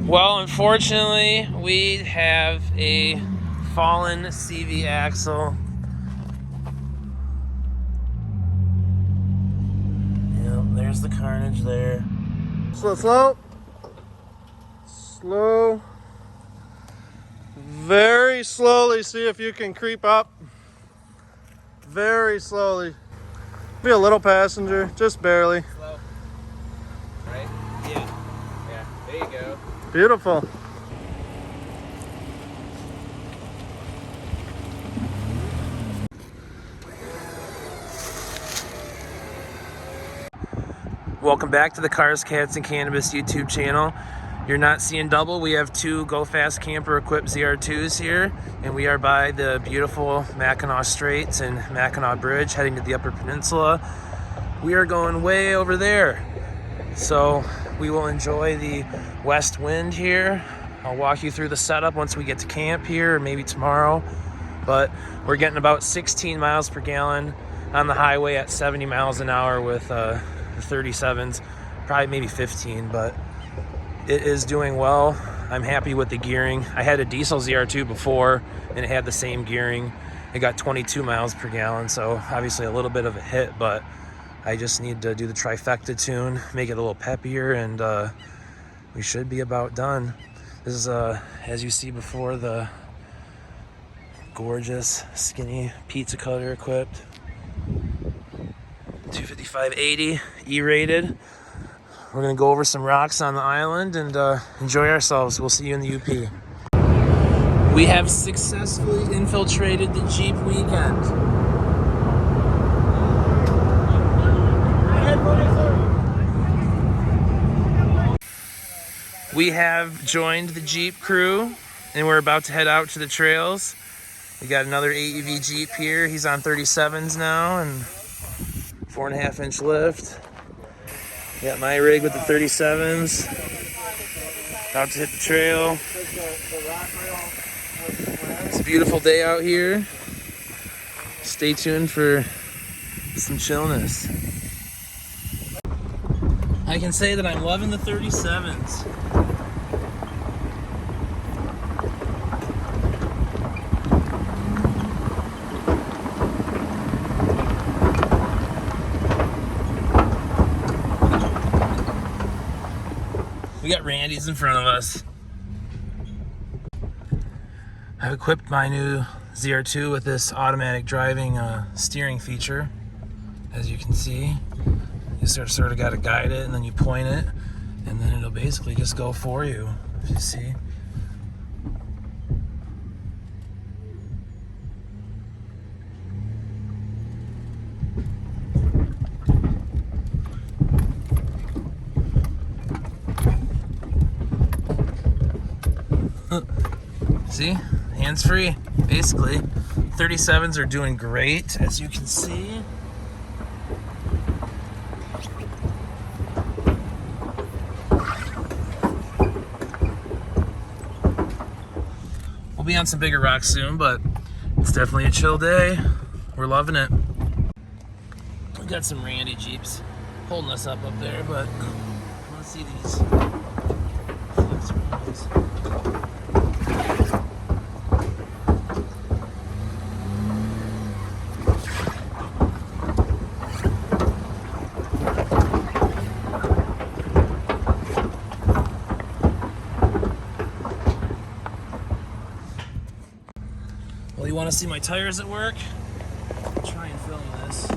Well, unfortunately, we have a fallen CV axle. Yep, there's the carnage there. Slow, slow. Slow. Very slowly, see if you can creep up. Very slowly. Be a little passenger, just barely. Slow. Right? Yeah. Yeah, there you go. Beautiful. Welcome back to the Cars, Cats, and Cannabis YouTube channel. You're not seeing double. We have two Go Fast Camper equipped ZR2s here, and we are by the beautiful Mackinac Straits and Mackinac Bridge heading to the Upper Peninsula. We are going way over there, so we will enjoy the west wind here. I'll walk you through the setup once we get to camp here, or maybe tomorrow, but we're getting about 16 miles per gallon on the highway at 70 miles an hour with the 37s, probably maybe 15, but it is doing well. I'm happy with the gearing. I had a diesel ZR2 before and it had the same gearing. It got 22 miles per gallon, so obviously a little bit of a hit, but I just need to do the trifecta tune, make it a little peppier, and we should be about done. This is, as you see before, the gorgeous, skinny pizza cutter equipped 255/80 E-rated. We're gonna go over some rocks on the island and enjoy ourselves. We'll see you in the UP. We have successfully infiltrated the Jeep weekend. We have joined the Jeep crew and we're about to head out to the trails. We got another AEV Jeep here. He's on 37s now and 4.5-inch lift. Got my rig with the 37s. About to hit the trail. It's a beautiful day out here. Stay tuned for some chillness. I can say that I'm loving the 37s. We got Randy's in front of us. I've equipped my new ZR2 with this automatic driving steering feature. As you can see, you sort of got to guide it and then you point it and then it'll basically just go for you, if you see. See, hands-free, basically. 37s are doing great, as you can see. We'll be on some bigger rocks soon, but it's definitely a chill day. We're loving it. We got some Randy Jeeps holding us up there, but I want to see these flex ones. Well, you want to see my tires at work? I'll try and film this.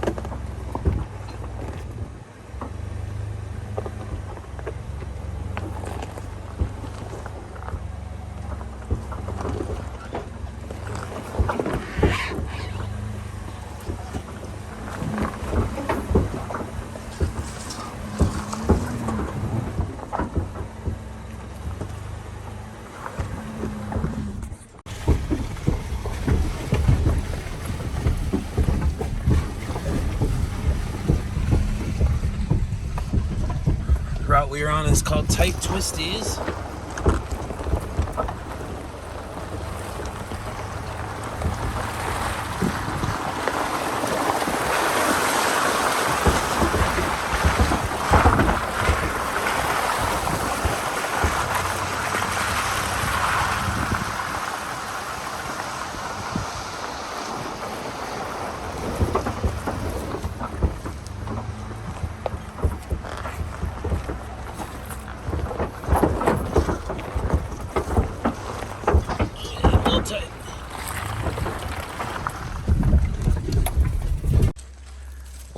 The route we are on is called Tight Twisties.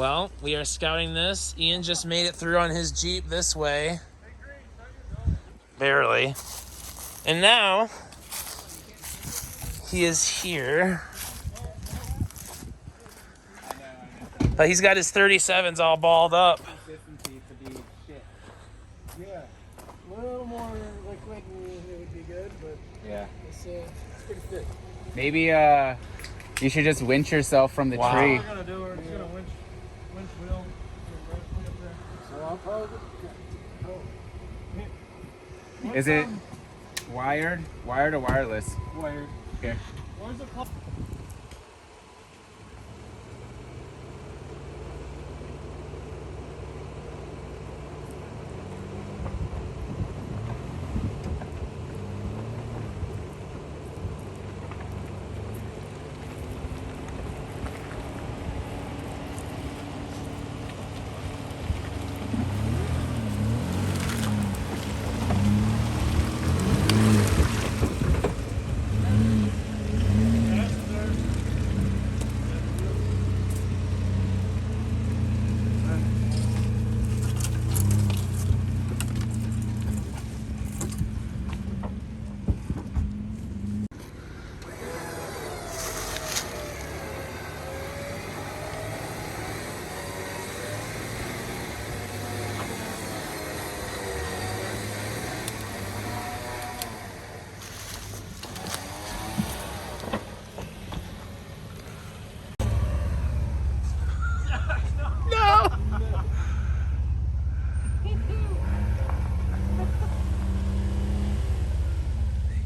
Well, we are scouting this. Ian just made it through on his Jeep this way. Barely. And now, he is here. But he's got his 37s all balled up. Yeah, a little more like clicking it would be good, but Yeah. it's pretty thick. Maybe you should just winch yourself from the Wow. tree. All we're gonna do, we're just gonna winch wheel. So I'll probably. Is it wired or wireless? Wired. Okay. Where's the plug?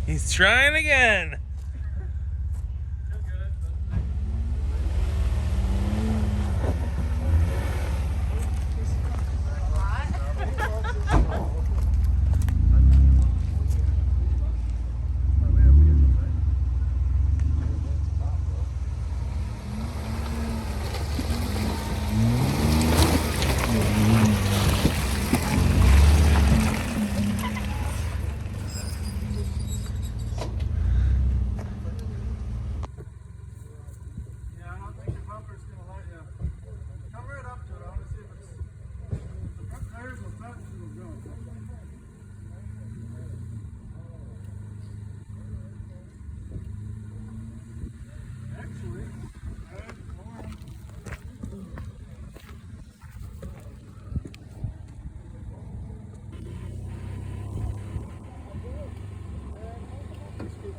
He's trying again.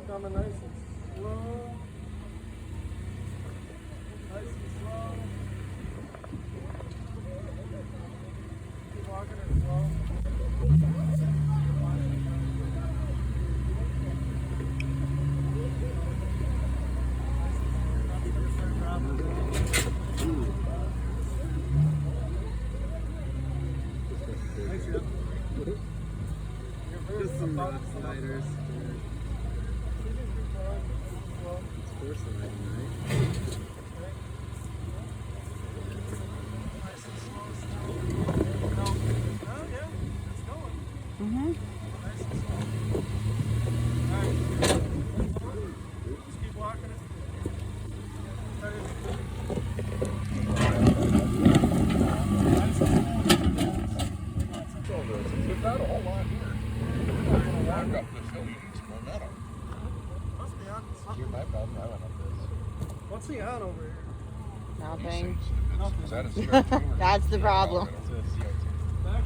Coming nice and slow. Nice and slow. Keep walking it slow. Just some rough sliders. What's he on over here? Nothing. Is that a ZR2? That's the problem. Back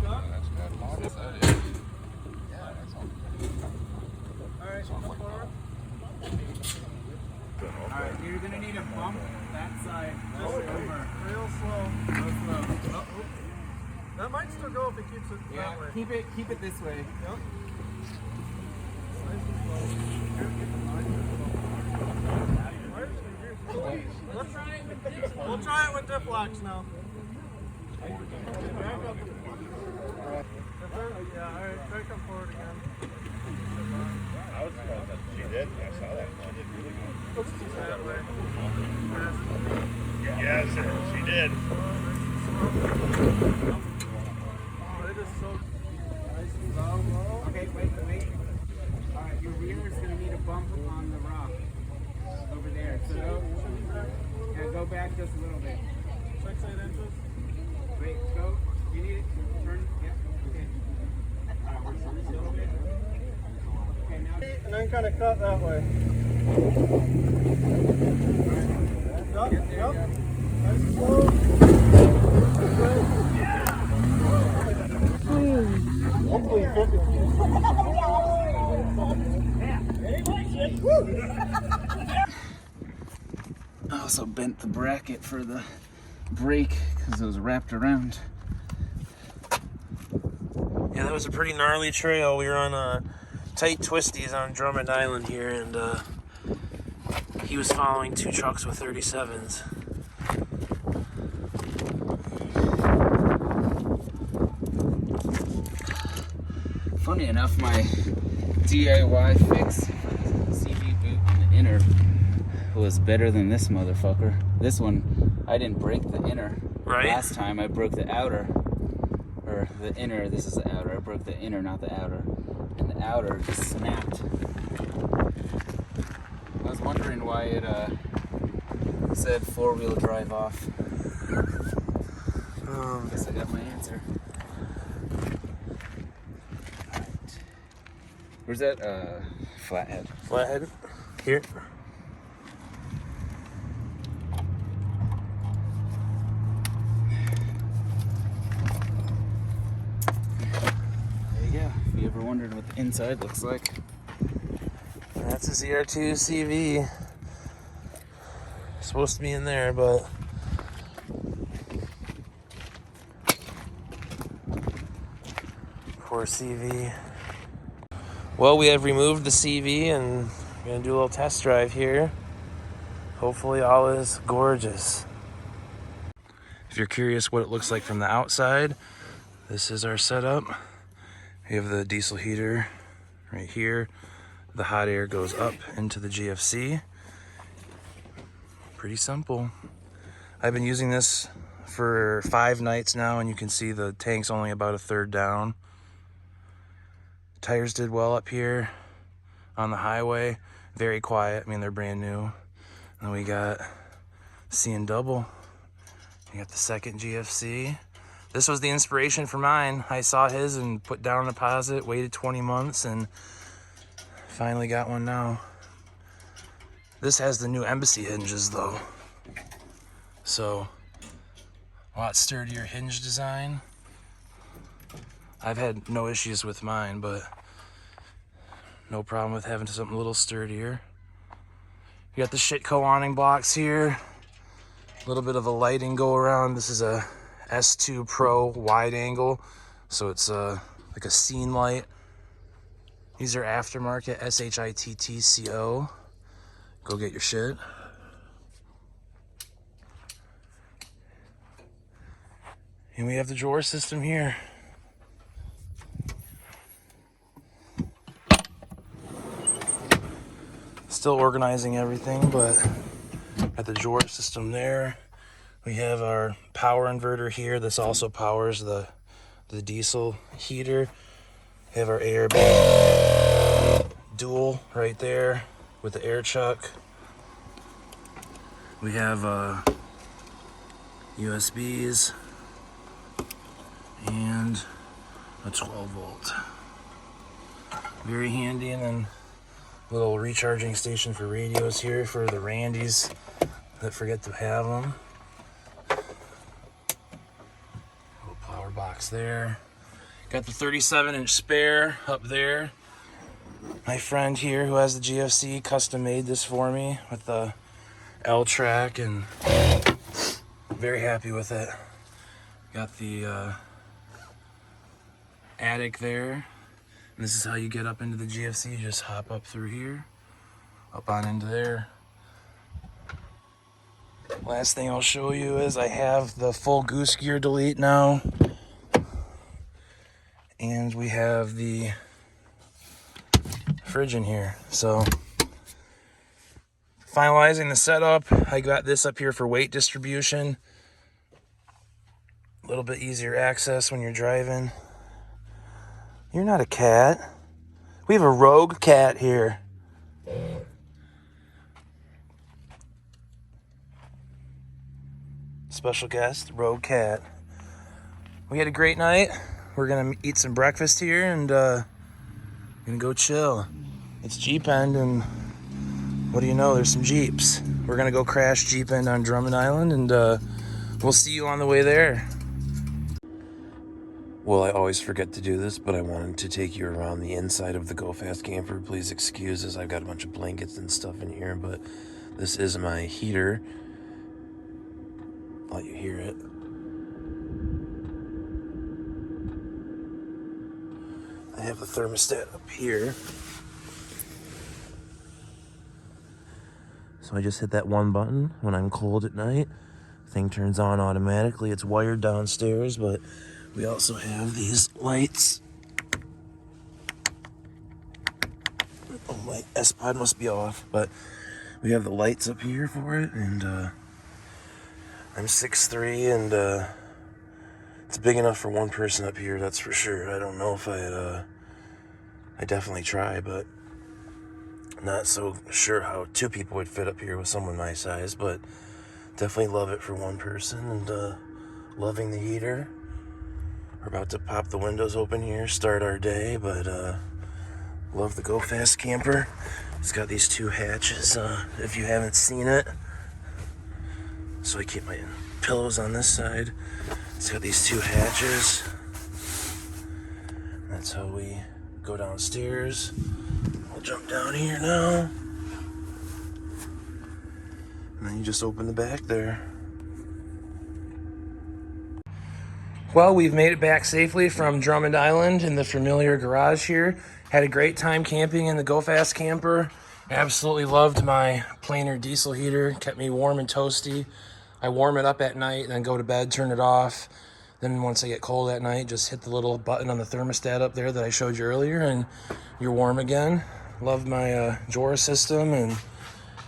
up. That's good. Yes, that is. Yeah, that's all. Alright, come forward. Alright, you're gonna need a bump that side. Just over. Real slow. Real slow. Oh. That might still go if he keeps it that way. Yeah, keep it this way. Yep. Nice and slow. We'll try it with dip locks now. Back up. Yeah, alright, back up forward again. I was surprised that she did. I saw that. She did really good. That way. Yes, she did. Oh, it is so nice and low. Okay, wait. Alright, your rear is gonna need a bump on the rock over there. So go back just a little bit. 6-8 inches. Wait, go. You need it. Turn. Yeah. Okay. Okay, now. And then kind of cut that way. Yep. Nice and slow. Hopefully you fit it. I also bent the bracket for the brake because it was wrapped around. Yeah, that was a pretty gnarly trail. We were on tight twisties on Drummond Island here, and he was following 2 trucks with 37s. Funny enough, my DIY fix for the CV boot in the inner was better than this motherfucker. This one, I didn't break the inner. Right. Last time I broke the outer. Or the inner, this is the outer. I broke the inner, not the outer. And the outer just snapped. I was wondering why it said 4-wheel drive off. Guess I got my answer. Alright. Where's that flathead? Flathead. Here. There you go. If you ever wondered what the inside looks like. That's a ZR2 CV. Supposed to be in there, but poor CV. Well, we have removed the CV and we're gonna do a little test drive here. Hopefully all is gorgeous. If you're curious what it looks like from the outside, this is our setup. We have the diesel heater right here. The hot air goes up into the GFC. Pretty simple. I've been using this for 5 nights now, and you can see the tank's only about 1/3 down. Tires did well up here on the highway. Very quiet. I mean, they're brand new. And then we got seeing double. We got the second GFC. This was the inspiration for mine. I saw his and put down a deposit, waited 20 months, and finally got one now. This has the new embassy hinges though. So, a lot sturdier hinge design. I've had no issues with mine, but no problem with having something a little sturdier. You got the Shitco awning blocks here. A little bit of a lighting go around. This is a S2 Pro wide angle, so it's like a scene light. These are aftermarket SHITTCO. Go get your shit. And we have the drawer system here. Still organizing everything, but got the drawer system there. We have our power inverter here. This also powers the diesel heater. We have our airbag dual right there with the air chuck. We have USBs and a 12-volt. Very handy. And then a little recharging station for radios here for the Randys that forget to have them. Little power box there. Got the 37-inch spare up there. My friend here who has the GFC custom made this for me with the L-track, and very happy with it. Got the attic there. And this is how you get up into the GFC. You just hop up through here, up on into there. Last thing I'll show you is I have the full goose gear delete now. And we have the fridge in here. So, finalizing the setup. I got this up here for weight distribution. A little bit easier access when you're driving. You're not a cat. We have a rogue cat here. special guest, Rogue Cat. We had a great night. We're gonna eat some breakfast here and gonna go chill. It's Jeep End, and what do you know, there's some Jeeps. We're gonna go crash Jeep End on Drummond Island, and we'll see you on the way there. Well, I always forget to do this, but I wanted to take you around the inside of the Go Fast camper. Please excuse us, I've got a bunch of blankets and stuff in here, but this is my heater. I'll let you hear it. I have the thermostat up here. So I just hit that one button when I'm cold at night. Thing turns on automatically. It's wired downstairs, but we also have these lights. Oh, my S-Pod must be off, but we have the lights up here for it, and I'm 6'3", and it's big enough for one person up here, that's for sure. I don't know if I definitely try, but not so sure how two people would fit up here with someone my size, but definitely love it for one person, and loving the heater. We're about to pop the windows open here, start our day, but love the Go Fast camper. It's got these two hatches, if you haven't seen it. So I keep my pillows on this side. It's got these two hatches. That's how we go downstairs. I'll jump down here now. And then you just open the back there. Well, we've made it back safely from Drummond Island in the familiar garage here. Had a great time camping in the Go Fast camper. Absolutely loved my planer diesel heater. Kept me warm and toasty. I warm it up at night, then go to bed, turn it off. Then once I get cold at night, just hit the little button on the thermostat up there that I showed you earlier, and you're warm again. Love my Jora system and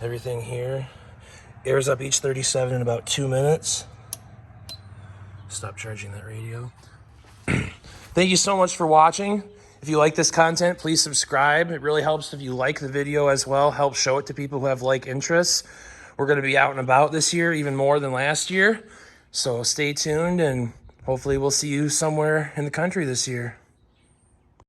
everything here. Airs up each 37 in about 2 minutes. Stop charging that radio. Thank you so much for watching. If you like this content, please subscribe. It really helps if you like the video as well. Help show it to people who have like interests. We're going to be out and about this year, even more than last year. So stay tuned, and hopefully we'll see you somewhere in the country this year.